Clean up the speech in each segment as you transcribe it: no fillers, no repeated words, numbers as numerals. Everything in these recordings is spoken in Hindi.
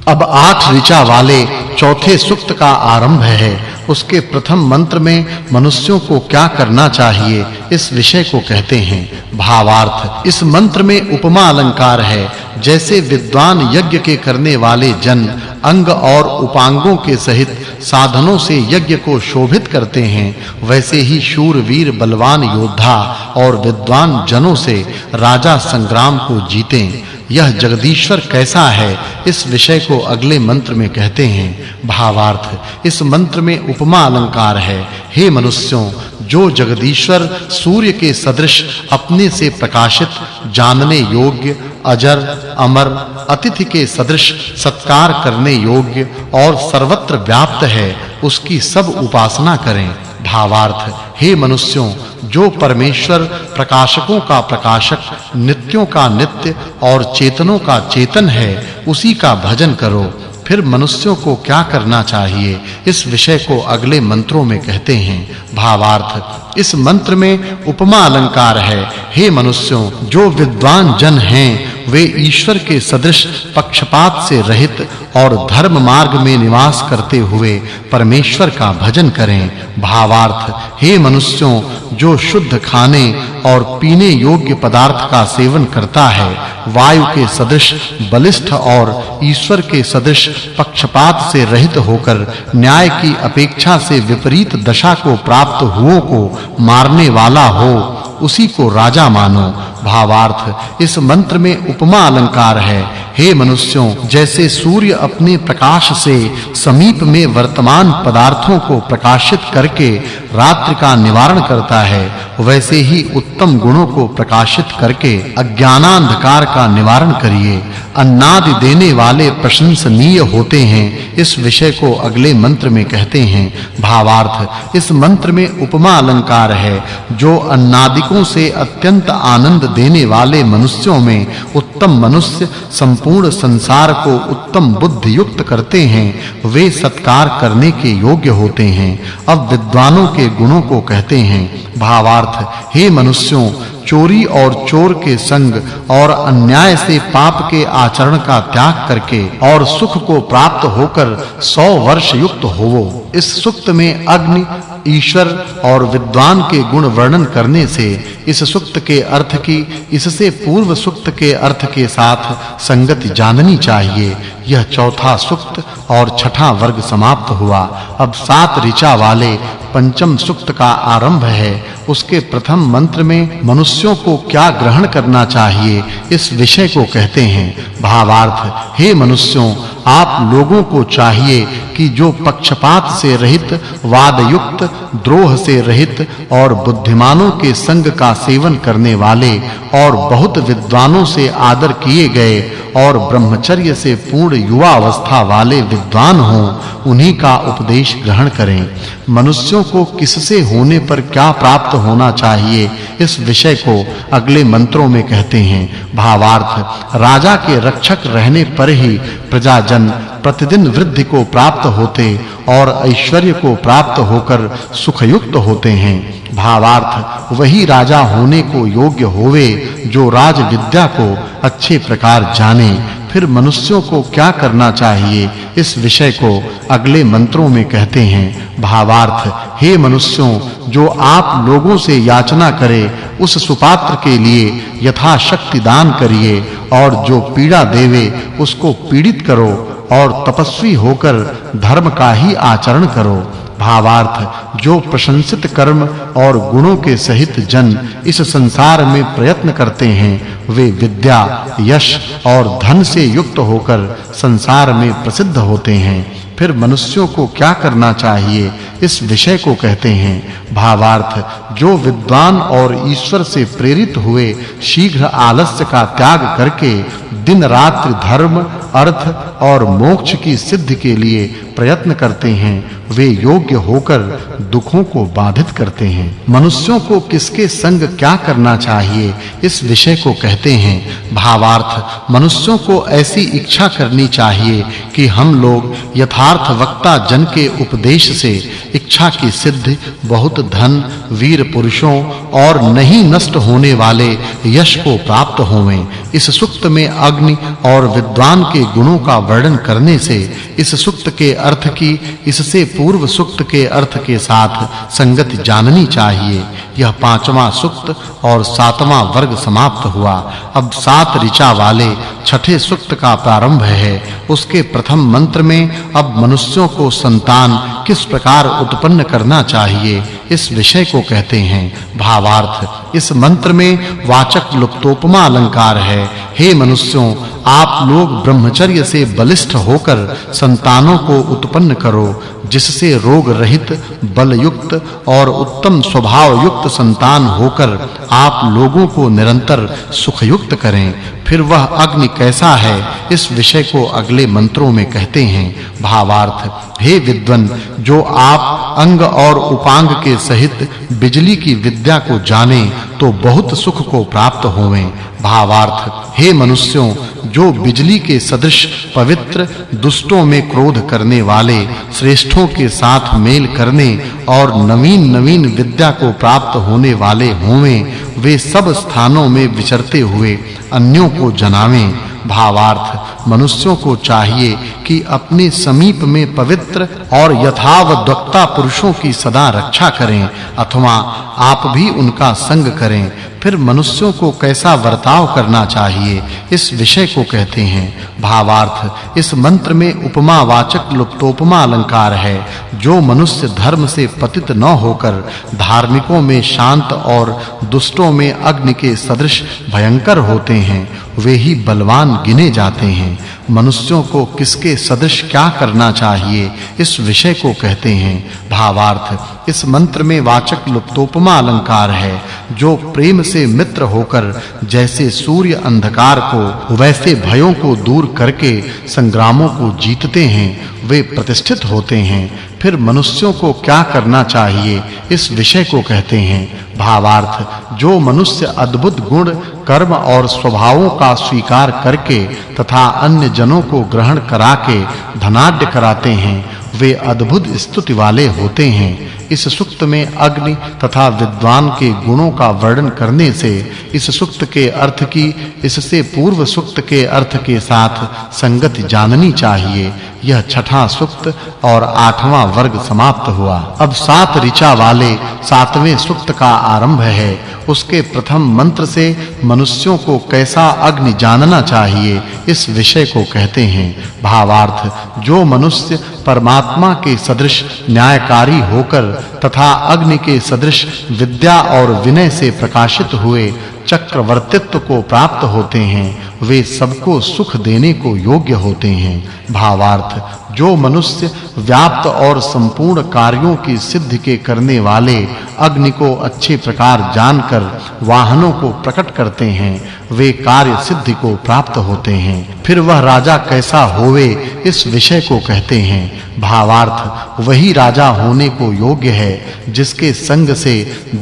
अब 8 ऋचा वाले चौथे सूक्त का आरंभ है। उसके प्रथम मंत्र में मनुष्यों को क्या करना चाहिए इस विषय को कहते हैं। भावार्थ इस मंत्र में उपमा अलंकार है। जैसे विद्वान यज्ञ के करने वाले जन अंग और उपांगों के सहित साधनों से यज्ञ को शोभित करते हैं, वैसे ही शूरवीर बलवान योद्धा और विद्वान जनों से राजा संग्राम को जीतें। यह जगदीश्वर कैसा है इस विषय को अगले मंत्र में कहते हैं। भावार्थ इस मंत्र में उपमा अलंकार है। हे मनुष्यों, जो जगदीश्वर सूर्य के सदृश अपने से प्रकाशित, जानने योग्य, अजर, अमर, अतिथि के सदृश सत्कार करने योग्य और सर्वत्र व्याप्त है, उसकी सब उपासना करें। भावार्थ हे मनुष्यों, जो परमेश्वर प्रकाशकों का प्रकाशक, नित्यों का नित्य और चेतनों का चेतन है, उसी का भजन करो। फिर मनुष्यों को क्या करना चाहिए इस विषय को अगले मंत्रों में कहते हैं। भावार्थ इस मंत्र में उपमा अलंकार है। हे मनुष्यों, जो विद्वान जन हैं वे ईश्वर के सदृश पक्षपात से रहित और धर्म मार्ग में निवास करते हुए परमेश्वर का भजन करें। भावार्थ हे मनुष्यों, जो शुद्ध खाने और पीने योग्य पदार्थ का सेवन करता है, वायु के सदृश बलिष्ठ और ईश्वर के सदृश पक्षपात से रहित होकर न्याय की अपेक्षा से विपरीत दशा को प्राप्त हुओं को मारने वाला हो, उसी को राजा मानो। भावार्थ इस मंत्र में उपमा अलंकार है। हे मनुष्यों, जैसे सूर्य अपने प्रकाश से समीप में वर्तमान पदार्थों को प्रकाशित करके रात्रि का निवारण करता है, वैसे ही उत्तम गुणों को प्रकाशित करके अज्ञानांधकार का निवारण करिए। अन्नादि देने वाले प्रशंसनीय होते हैं, इस विषय को अगले मंत्र में कहते हैं। भावार्थ इस मंत्र में उपमा अलंकार है। जो अन्नादिकों से अत्यंत आनंद देने वाले मनुष्यों में उत्तम मनुष्य संपूर्ण संसार को उत्तम बुद्धि युक्त करते हैं, वे सत्कार करने के योग्य होते हैं। अब विद्वानों के गुणों को कहते हैं। भावार्थ हे मनुष्यों, चोरी और चोर के संग और अन्याय से पाप के आचरण का त्याग करके और सुख को प्राप्त होकर 100 वर्ष युक्त होवो। इस सूक्त में अग्नि, ईश्वर और विद्वान के गुण वर्णन करने से इस सूक्त के अर्थ की इससे पूर्व सूक्त के अर्थ के साथ संगति जाननी चाहिए। यह चौथा सूक्त और छठा वर्ग समाप्त हुआ। अब 7 ऋचा वाले पंचम सूक्त का आरंभ है। उसके प्रथम मंत्र में मनुष्यों को क्या ग्रहण करना चाहिए इस विषय को कहते हैं। भावार्थ हे मनुष्यों, आप लोगों को चाहिए कि जो पक्षपात से रहित, वाद युक्त, द्रोह से रहित और बुद्धिमानों के संग का सेवन करने वाले और बहुत विद्वानों से आदर किए गए और ब्रह्मचर्य से पूर्ण युवा अवस्था वाले विद्वान हों, उन्हीं का उपदेश ग्रहण करें। मनुष्यों को किससे होने पर क्या प्राप्त होना चाहिए इस विषय को अगले मंत्रों में कहते हैं। भावार्थ राजा के रक्षक रहने पर ही प्रजाजन प्रतिदिन वृद्धि को प्राप्त होते और ऐश्वर्य को प्राप्त होकर सुखयुक्त होते हैं। भावार्थ वही राजा होने को योग्य होवे जो राज विद्या को अच्छे प्रकार जाने। फिर मनुष्यों को क्या करना चाहिए इस विषय को अगले मंत्रों में कहते हैं। भावार्थ हे मनुष्यों, जो आप लोगों से याचना करे उस सुपात्र के लिए यथाशक्ति दान करिए और जो पीड़ा देवे उसको पीड़ित करो और तपस्वी होकर धर्म का ही आचरण करो। भावार्थ जो प्रशंसित कर्म और गुणों के सहित जन इस संसार में प्रयत्न करते हैं, वे विद्या, यश और धन से युक्त होकर संसार में प्रसिद्ध होते हैं। फिर मनुष्यों को क्या करना चाहिए इस विषय को कहते हैं। भावार्थ जो विद्वान और ईश्वर से प्रेरित हुए शीघ्र आलस्य का त्याग करके दिन रात्रि धर्म, अर्थ और मोक्ष की सिद्धि के लिए प्रयत्न करते हैं वे योग्य होकर दुखों को बाधित करते हैं मनुष्यों को किसके संग क्या करना चाहिए इस विषय को कहते हैं भावार्थ मनुष्यों को ऐसी इच्छा करनी चाहिए कि हम लोग यथार्थ वक्ता जन के उपदेश से इच्छा की सिद्धि बहुत धन वीर पुरुषों और नहीं नष्ट होने वाले यश को प्राप्त होवें इस सूक्त में अग्नि और विद्वान के गुणों का वर्णन करने से इस सूक्त के अर्थ की इससे पूर्व सूक्त के अर्थ के साथ संगति जाननी चाहिए यह पांचवां सूक्त और सातवां वर्ग समाप्त हुआ अब 7 ऋचा वाले छठे सूक्त का प्रारंभ है उसके प्रथम मंत्र में अब मनुष्यों को संतान किस प्रकार उत्पन्न करना चाहिए इस विषय को कहते हैं भावार्थ इस मंत्र में वाचक् लुप्तोपमा अलंकार है हे मनुष्यों आप लोग ब्रह्मचर्य से बलिष्ठ होकर संतानों को उत्पन्न करो जिससे रोग रहित बल युक्त और उत्तम स्वभाव युक्त संतान होकर आप लोगों को निरंतर सुख युक्त करें फिर वह अग्नि कैसा है इस विषय को अगले मंत्रों में कहते हैं भावार्थ हे विद्वन जो आप अंग और उपांग के सहित बिजली की विद्या को जाने तो बहुत सुख को प्राप्त होवें भावार्थ हे मनुष्यों जो बिजली के सदृश पवित्र दुष्टों में क्रोध करने वाले श्रेष्ठों के साथ मेल करने और नवीन विद्या को प्राप्त होने वाले होवें वे सब स्थानों में विचरते हुए अन्यों को जनावें भावार्थ मनुष्यों को चाहिए कि अपने समीप में पवित्र और यथावद्वक्ता पुरुषों की सदा रक्षा करें अथवा आप भी उनका संग करें फिर मनुष्यों को कैसा वर्ताव करना चाहिए इस विषय को कहते हैं भावार्थ इस मंत्र में उपमावाचक लुप्तोपमा अलंकार है जो मनुष्य धर्म से पतित न होकर धार्मिकों में शांत और दुष्टों में अग्नि के सदृश भयंकर होते हैं वे ही बलवान गिने जाते हैं मनुष्यों को किसके सदृश क्या करना चाहिए इस विषय को कहते हैं भावार्थ इस मंत्र में वाचक् लुप्तोपमा अलंकार है जो प्रेम से मित्र होकर जैसे सूर्य अंधकार को वैसे भयों को दूर करके संग्रामों को जीतते हैं वे प्रतिष्ठित होते हैं फिर मनुष्यों को क्या करना चाहिए इस विषय को कहते हैं भावार्थ जो मनुष्य अद्भुत गुण कर्म और स्वभावों का स्वीकार करके तथा अन्य जनों को ग्रहण करा के धनाढ्य कराते हैं वे अद्भुत स्तुति वाले होते हैं इस सूक्त में अग्नि तथा विद्वान के गुणों का वर्णन करने से इस सूक्त के अर्थ की इससे पूर्व सूक्त के अर्थ के साथ संगति जाननी चाहिए यह छठा सूक्त और 8वां वर्ग समाप्त हुआ अब 7 ऋचा वाले 7वें सूक्त का आरंभ है उसके प्रथम मंत्र से मनुष्यों को कैसा अग्नि जानना चाहिए इस विषय को कहते हैं भावार्थ जो मनुष्य परमात्मा के सदृश न्यायकारी होकर तथा अग्नि के सदृश विद्या और विनय से प्रकाशित हुए चक्रवर्तित्व को प्राप्त होते हैं वे सबको सुख देने को योग्य होते हैं भावार्थ जो मनुष्य व्याप्त और संपूर्ण कार्यों की सिद्धि के करने वाले अग्नि को अच्छे प्रकार जानकर वाहनों को प्रकट करते हैं वे कार्य सिद्धि को प्राप्त होते हैं फिर वह राजा कैसा होवे इस विषय को कहते हैं भावार्थ वही राजा होने को योग्य है जिसके संग से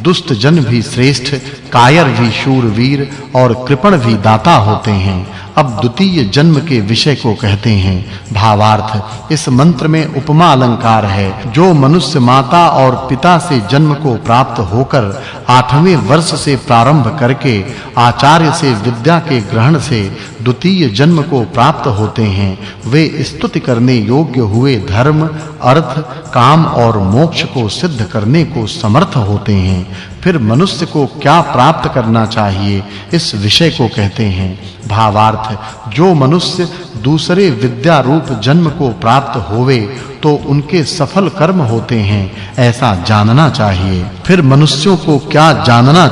दुष्ट जन भी श्रेष्ठ कायर भी शूरवीर और कृपण भी दाता होते हैं अब द्वितीय जन्म के विषय को कहते हैं भावार्थ इस मंत्र में उपमा अलंकार है जो मनुष्य माता और पिता से जन्म को प्राप्त होकर 8वें वर्ष से प्रारंभ करके आचार्य से विद्या के ग्रहण से द्वितीय जन्म को प्राप्त होते हैं वे स्तुति करने योग्य हुए धर्म अर्थ काम और मोक्ष को सिद्ध करने को समर्थ होते हैं फिर मनुष्य को क्या प्राप्त करना चाहिए इस विषय को कहते हैं भावार्थ जो मनुष्य दूसरे विद्या रूप जन्म को प्राप्त होवे तो उनके सफल कर्म होते हैं ऐसा जानना चाहिए फिर मनुष्यों को क्या जानना